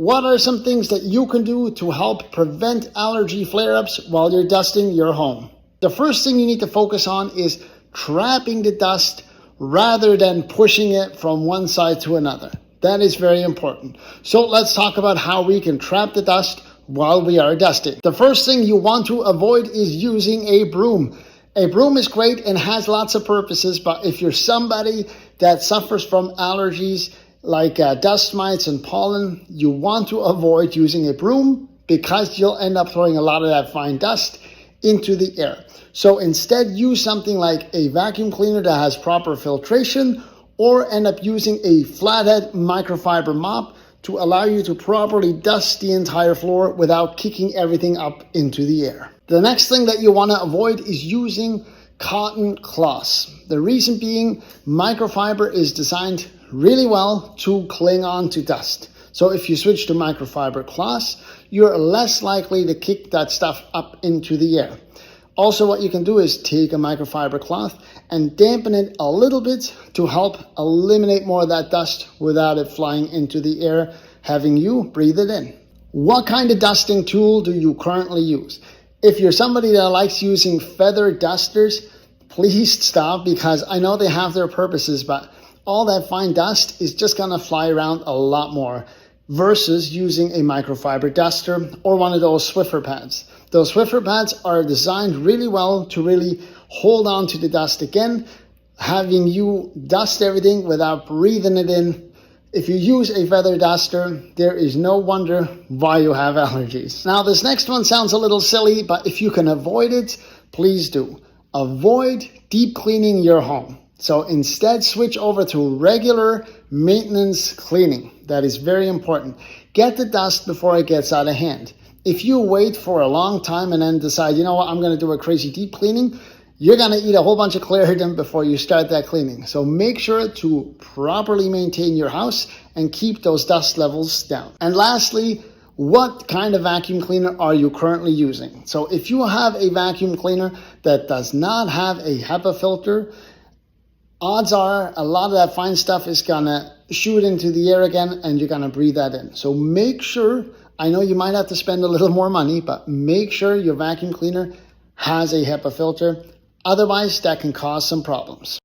What are some things that you can do to help prevent allergy flare-ups while you're dusting your home? The first thing you need to focus on is trapping the dust rather than pushing it from one side to another. That is very important. So let's talk about how we can trap the dust while we are dusting. The first thing you want to avoid is using a broom. A broom is great and has lots of purposes, but if you're somebody that suffers from allergies like dust mites and pollen, you want to avoid using a broom because you'll end up throwing a lot of that fine dust into the air. So instead, use something like a vacuum cleaner that has proper filtration, or end up using a flathead microfiber mop to allow you to properly dust the entire floor without kicking everything up into the air. The next thing that you want to avoid is using cotton cloths. The reason being, microfiber is designed really well to cling on to dust. So if you switch to microfiber cloths, you're less likely to kick that stuff up into the air. Also, what you can do is take a microfiber cloth and dampen it a little bit to help eliminate more of that dust without it flying into the air, having you breathe it in. What kind of dusting tool do you currently use? If you're somebody that likes using feather dusters, please stop, because I know they have their purposes, but all that fine dust is just gonna fly around a lot more versus using a microfiber duster or one of those Swiffer pads. Those Swiffer pads are designed really well to really hold on to the dust again, having you dust everything without breathing it in. If you use a feather duster, there is no wonder why you have allergies. Now, this next one sounds a little silly, but if you can avoid it, please do. Avoid deep cleaning your home. So instead, switch over to regular maintenance cleaning. That is very important. Get the dust before it gets out of hand. If you wait for a long time and then decide, you know what, I'm going to do a crazy deep cleaning, you're going to eat a whole bunch of Claritin before you start that cleaning. So make sure to properly maintain your house and keep those dust levels down. And lastly, what kind of vacuum cleaner are you currently using? So if you have a vacuum cleaner that does not have a HEPA filter, odds are a lot of that fine stuff is gonna shoot into the air again and you're gonna breathe that in. So make sure, I know you might have to spend a little more money, but make sure your vacuum cleaner has a HEPA filter. Otherwise, that can cause some problems.